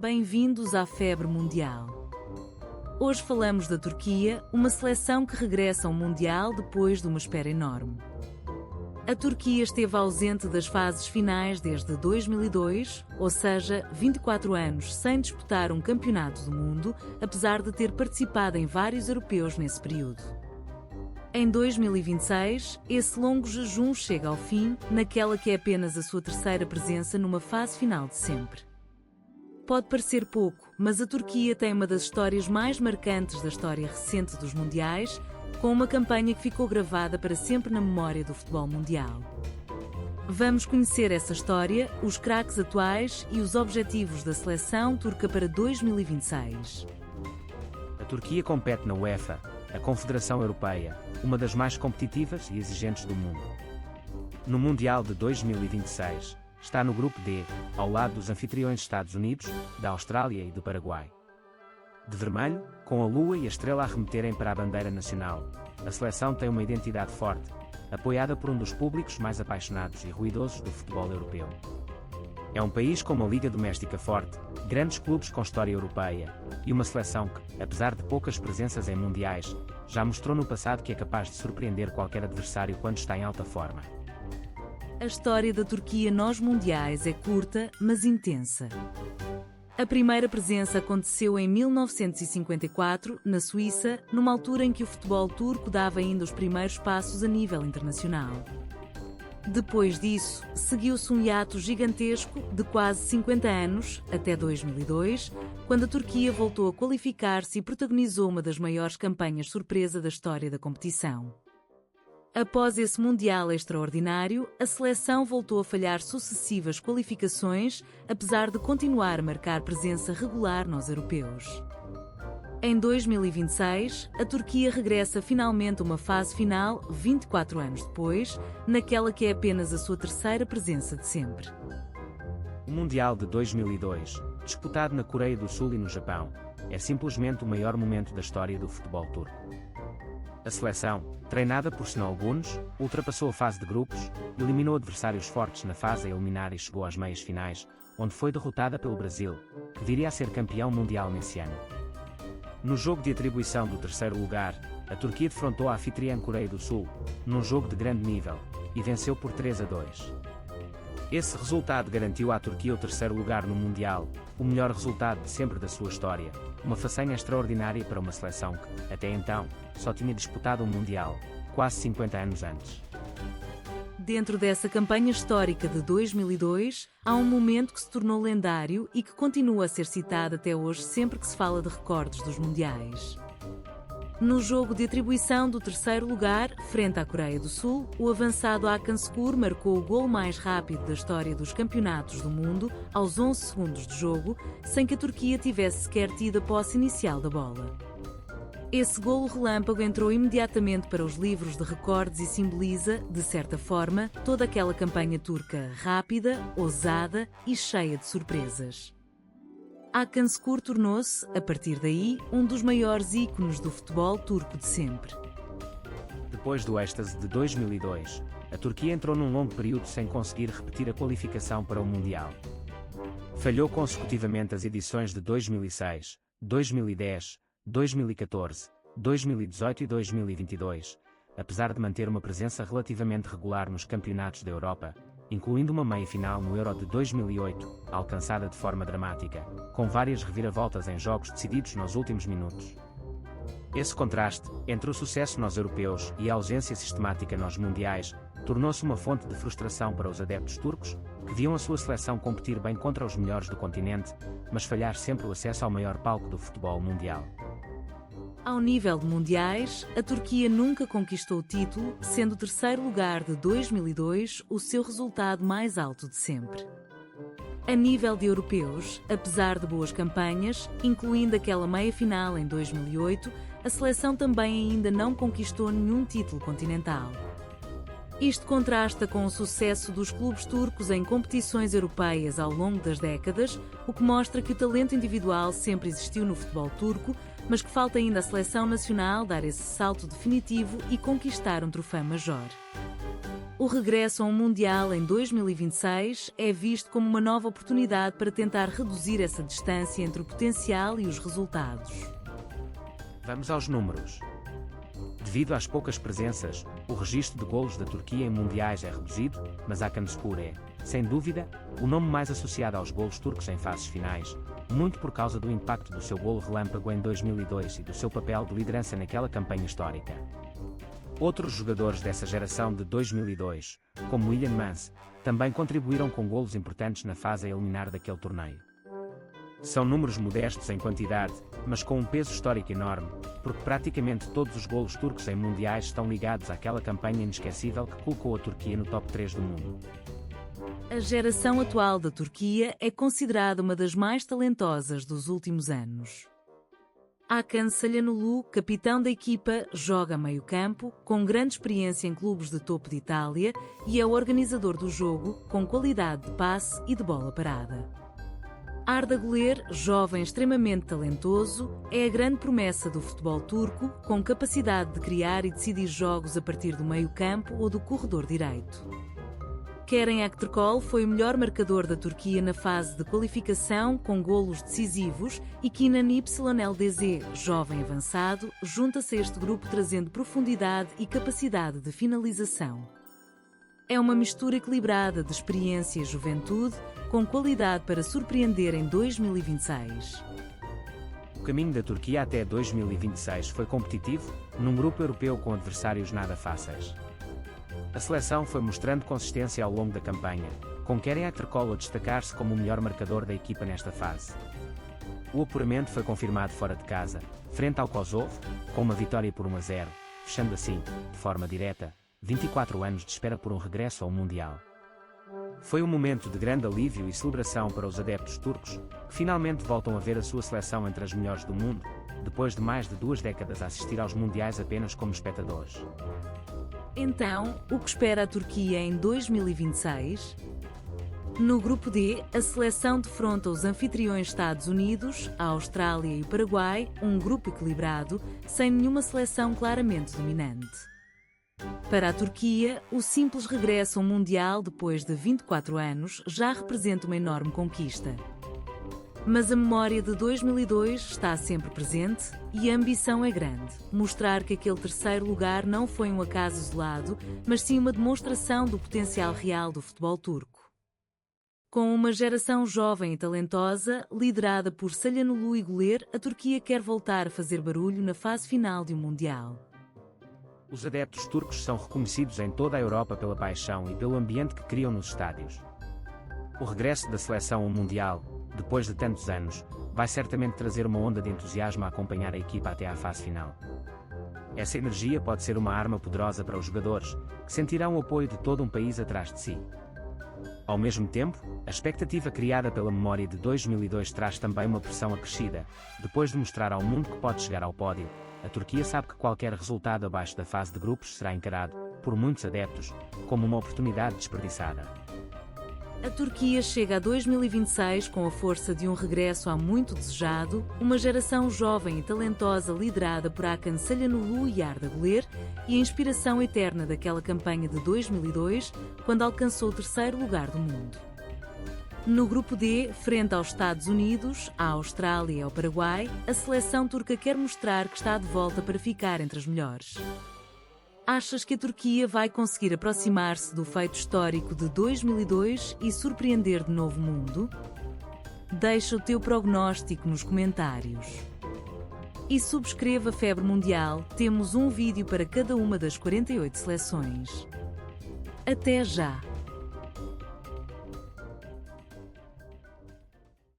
Bem-vindos à Febre Mundial. Hoje falamos da Turquia, uma seleção que regressa ao Mundial depois de uma espera enorme. A Turquia esteve ausente das fases finais desde 2002, ou seja, 24 anos sem disputar um campeonato do mundo, apesar de ter participado em vários europeus nesse período. Em 2026, esse longo jejum chega ao fim, naquela que é apenas a sua terceira presença numa fase final de sempre. Pode parecer pouco, mas a Turquia tem uma das histórias mais marcantes da história recente dos mundiais, com uma campanha que ficou gravada para sempre na memória do futebol mundial. Vamos conhecer essa história, os craques atuais e os objetivos da seleção turca para 2026. A Turquia compete na UEFA, a Confederação Europeia, uma das mais competitivas e exigentes do mundo. No Mundial de 2026, está no grupo D, ao lado dos anfitriões Estados Unidos, da Austrália e do Paraguai. De vermelho, com a lua e a estrela a remeterem para a bandeira nacional, a seleção tem uma identidade forte, apoiada por um dos públicos mais apaixonados e ruidosos do futebol europeu. É um país com uma liga doméstica forte, grandes clubes com história europeia, e uma seleção que, apesar de poucas presenças em mundiais, já mostrou no passado que é capaz de surpreender qualquer adversário quando está em alta forma. A história da Turquia nos mundiais é curta, mas intensa. A primeira presença aconteceu em 1954, na Suíça, numa altura em que o futebol turco dava ainda os primeiros passos a nível internacional. Depois disso, seguiu-se um hiato gigantesco de quase 50 anos, até 2002, quando a Turquia voltou a qualificar-se e protagonizou uma das maiores campanhas surpresa da história da competição. Após esse Mundial extraordinário, a seleção voltou a falhar sucessivas qualificações, apesar de continuar a marcar presença regular nos europeus. Em 2026, a Turquia regressa finalmente a uma fase final, 24 anos depois, naquela que é apenas a sua terceira presença de sempre. O Mundial de 2002, disputado na Coreia do Sul e no Japão, é simplesmente o maior momento da história do futebol turco. A seleção, treinada por Şenol Güneş, ultrapassou a fase de grupos, eliminou adversários fortes na fase a eliminar e chegou às meias finais, onde foi derrotada pelo Brasil, que viria a ser campeão mundial nesse ano. No jogo de atribuição do terceiro lugar, a Turquia defrontou a anfitriã Coreia do Sul, num jogo de grande nível, e venceu por 3-2. Esse resultado garantiu à Turquia o terceiro lugar no Mundial, o melhor resultado de sempre da sua história, uma façanha extraordinária para uma seleção que, até então, só tinha disputado um Mundial, quase 50 anos antes. Dentro dessa campanha histórica de 2002, há um momento que se tornou lendário e que continua a ser citado até hoje sempre que se fala de recordes dos mundiais. No jogo de atribuição do terceiro lugar, frente à Coreia do Sul, o avançado Hakan Şükür marcou o golo mais rápido da história dos campeonatos do mundo, aos 11 segundos de jogo, sem que a Turquia tivesse sequer tido a posse inicial da bola. Esse golo relâmpago entrou imediatamente para os livros de recordes e simboliza, de certa forma, toda aquela campanha turca rápida, ousada e cheia de surpresas. Hakan Şükür tornou-se, a partir daí, um dos maiores ícones do futebol turco de sempre. Depois do êxtase de 2002, a Turquia entrou num longo período sem conseguir repetir a qualificação para o Mundial. Falhou consecutivamente as edições de 2006, 2010, 2014, 2018 e 2022, apesar de manter uma presença relativamente regular nos campeonatos da Europa, incluindo uma meia-final no Euro de 2008, alcançada de forma dramática, com várias reviravoltas em jogos decididos nos últimos minutos. Esse contraste, entre o sucesso nos europeus e a ausência sistemática nos mundiais, tornou-se uma fonte de frustração para os adeptos turcos, que viam a sua seleção competir bem contra os melhores do continente, mas falhar sempre o acesso ao maior palco do futebol mundial. Ao nível de mundiais, a Turquia nunca conquistou o título, sendo o terceiro lugar de 2002 o seu resultado mais alto de sempre. A nível de europeus, apesar de boas campanhas, incluindo aquela meia-final em 2008, a seleção também ainda não conquistou nenhum título continental. Isto contrasta com o sucesso dos clubes turcos em competições europeias ao longo das décadas, o que mostra que o talento individual sempre existiu no futebol turco, mas que falta ainda à seleção nacional dar esse salto definitivo e conquistar um troféu major. o regresso a um Mundial em 2026 é visto como uma nova oportunidade para tentar reduzir essa distância entre o potencial e os resultados. Vamos aos números. Devido às poucas presenças, o registro de golos da Turquia em mundiais é reduzido, mas Hakanspor é, sem dúvida, o nome mais associado aos golos turcos em fases finais, muito por causa do impacto do seu golo relâmpago em 2002 e do seu papel de liderança naquela campanha histórica. Outros jogadores dessa geração de 2002, como William Mans, também contribuíram com golos importantes na fase a eliminar daquele torneio. São números modestos em quantidade, mas com um peso histórico enorme, porque praticamente todos os golos turcos em mundiais estão ligados àquela campanha inesquecível que colocou a Turquia no top 3 do mundo. A geração atual da Turquia é considerada uma das mais talentosas dos últimos anos. Hakan Çalhanoğlu, capitão da equipa, joga a meio-campo, com grande experiência em clubes de topo de Itália e é o organizador do jogo, com qualidade de passe e de bola parada. Arda Güler, jovem extremamente talentoso, é a grande promessa do futebol turco, com capacidade de criar e decidir jogos a partir do meio-campo ou do corredor direito. Kerem Aktürkoğlu foi o melhor marcador da Turquia na fase de qualificação, com golos decisivos, e Kenan Yıldız, jovem avançado, junta-se a este grupo trazendo profundidade e capacidade de finalização. É uma mistura equilibrada de experiência e juventude, com qualidade para surpreender em 2026. O caminho da Turquia até 2026 foi competitivo, num grupo europeu com adversários nada fáceis. A seleção foi mostrando consistência ao longo da campanha, com Kerem Aktürkoğlu a destacar-se como o melhor marcador da equipa nesta fase. O apuramento foi confirmado fora de casa, frente ao Kosovo, com uma vitória por 1-0, fechando assim, de forma direta, 24 anos de espera por um regresso ao Mundial. Foi um momento de grande alívio e celebração para os adeptos turcos, que finalmente voltam a ver a sua seleção entre as melhores do mundo, depois de mais de 2 décadas a assistir aos mundiais apenas como espectadores. Então, o que espera a Turquia em 2026? No grupo D, a seleção defronta os anfitriões Estados Unidos, a Austrália e o Paraguai, um grupo equilibrado, sem nenhuma seleção claramente dominante. Para a Turquia, o simples regresso ao Mundial depois de 24 anos já representa uma enorme conquista. Mas a memória de 2002 está sempre presente e a ambição é grande. Mostrar que aquele terceiro lugar não foi um acaso isolado, mas sim uma demonstração do potencial real do futebol turco. Com uma geração jovem e talentosa, liderada por Çalhanoğlu e Güler, a Turquia quer voltar a fazer barulho na fase final de um Mundial. Os adeptos turcos são reconhecidos em toda a Europa pela paixão e pelo ambiente que criam nos estádios. O regresso da seleção ao Mundial, depois de tantos anos, vai certamente trazer uma onda de entusiasmo a acompanhar a equipa até à fase final. Essa energia pode ser uma arma poderosa para os jogadores, que sentirão o apoio de todo um país atrás de si. Ao mesmo tempo, a expectativa criada pela memória de 2002 traz também uma pressão acrescida. Depois de mostrar ao mundo que pode chegar ao pódio, a Turquia sabe que qualquer resultado abaixo da fase de grupos será encarado, por muitos adeptos, como uma oportunidade desperdiçada. A Turquia chega a 2026 com a força de um regresso há muito desejado, uma geração jovem e talentosa liderada por Hakan Çalhanoğlu e Arda Güler, e a inspiração eterna daquela campanha de 2002, quando alcançou o terceiro lugar do mundo. No grupo D, frente aos Estados Unidos, à Austrália e ao Paraguai, a seleção turca quer mostrar que está de volta para ficar entre as melhores. Achas que a Turquia vai conseguir aproximar-se do feito histórico de 2002 e surpreender de novo o mundo? Deixa o teu prognóstico nos comentários. E subscreva a Febre Mundial, temos um vídeo para cada uma das 48 seleções. Até já!